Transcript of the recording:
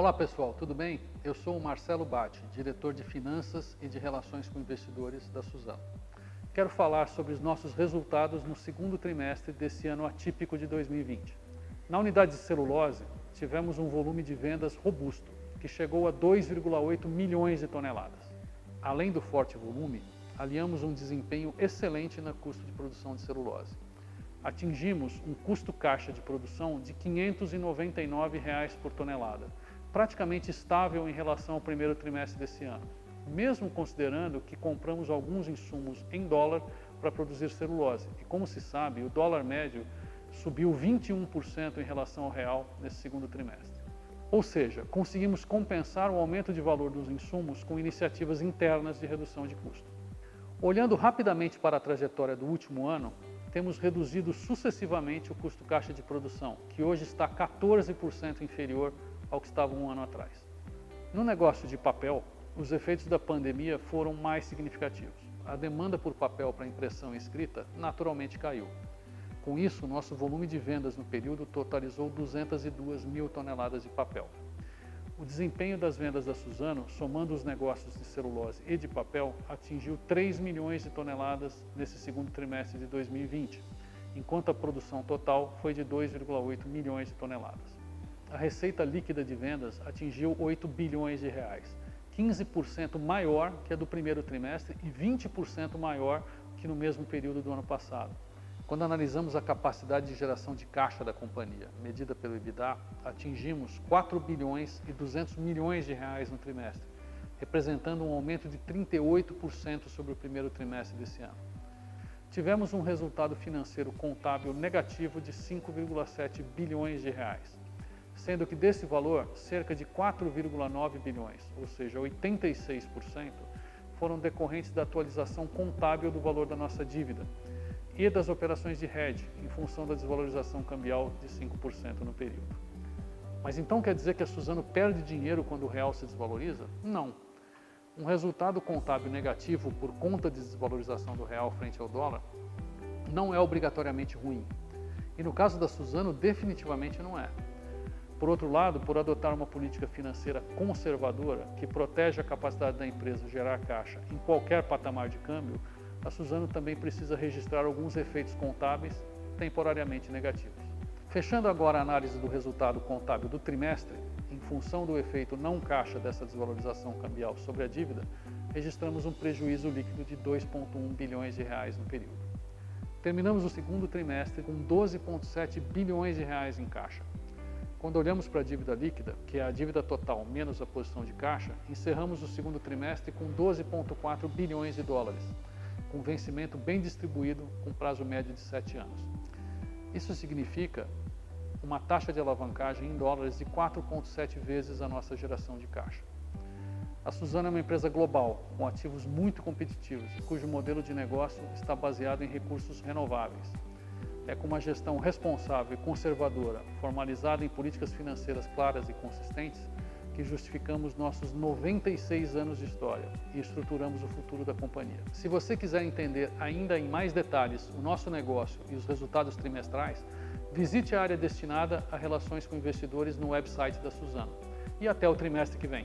Olá pessoal, tudo bem? Eu sou o Marcelo Batti, diretor de Finanças e de Relações com Investidores da Suzano. Quero falar sobre os nossos resultados no segundo trimestre desse ano atípico de 2020. Na unidade de celulose, tivemos um volume de vendas robusto, que chegou a 2,8 milhões de toneladas. Além do forte volume, aliamos um desempenho excelente no custo de produção de celulose. Atingimos um custo caixa de produção de R$ 599 por tonelada, praticamente estável em relação ao primeiro trimestre desse ano, mesmo considerando que compramos alguns insumos em dólar para produzir celulose. E como se sabe, o dólar médio subiu 21% em relação ao real nesse segundo trimestre. Ou seja, conseguimos compensar o aumento de valor dos insumos com iniciativas internas de redução de custo. Olhando rapidamente para a trajetória do último ano, temos reduzido sucessivamente o custo caixa de produção, que hoje está 14% inferior ao que estava um ano atrás. No negócio de papel, os efeitos da pandemia foram mais significativos. A demanda por papel para impressão e escrita naturalmente caiu. Com isso, nosso volume de vendas no período totalizou 202 mil toneladas de papel. O desempenho das vendas da Suzano, somando os negócios de celulose e de papel, atingiu 3 milhões de toneladas nesse segundo trimestre de 2020, enquanto a produção total foi de 2,8 milhões de toneladas. A receita líquida de vendas atingiu 8 bilhões de reais, 15% maior que a do primeiro trimestre e 20% maior que no mesmo período do ano passado. Quando analisamos a capacidade de geração de caixa da companhia, medida pelo EBITDA, atingimos 4 bilhões e 200 milhões de reais no trimestre, representando um aumento de 38% sobre o primeiro trimestre desse ano. Tivemos um resultado financeiro contábil negativo de 5,7 bilhões de reais, sendo que desse valor, cerca de 4,9 bilhões, ou seja, 86%, foram decorrentes da atualização contábil do valor da nossa dívida, e das operações de hedge, em função da desvalorização cambial de 5% no período. Mas então quer dizer que a Suzano perde dinheiro quando o real se desvaloriza? Não. Um resultado contábil negativo por conta de desvalorização do real frente ao dólar não é obrigatoriamente ruim. E no caso da Suzano, definitivamente não é. Por outro lado, por adotar uma política financeira conservadora que protege a capacidade da empresa gerar caixa em qualquer patamar de câmbio, a Suzano também precisa registrar alguns efeitos contábeis temporariamente negativos. Fechando agora a análise do resultado contábil do trimestre, em função do efeito não caixa dessa desvalorização cambial sobre a dívida, registramos um prejuízo líquido de 2,1 bilhões de reais no período. Terminamos o segundo trimestre com 12,7 bilhões de reais em caixa. Quando olhamos para a dívida líquida, que é a dívida total menos a posição de caixa, encerramos o segundo trimestre com 12,4 bilhões de dólares, com vencimento bem distribuído com prazo médio de 7 anos. Isso significa uma taxa de alavancagem em dólares de 4,7 vezes a nossa geração de caixa. A Suzano é uma empresa global, com ativos muito competitivos, cujo modelo de negócio está baseado em recursos renováveis. É com uma gestão responsável e conservadora, formalizada em políticas financeiras claras e consistentes, que justificamos nossos 96 anos de história e estruturamos o futuro da companhia. Se você quiser entender ainda em mais detalhes o nosso negócio e os resultados trimestrais, visite a área destinada a relações com investidores no website da Suzano. E até o trimestre que vem.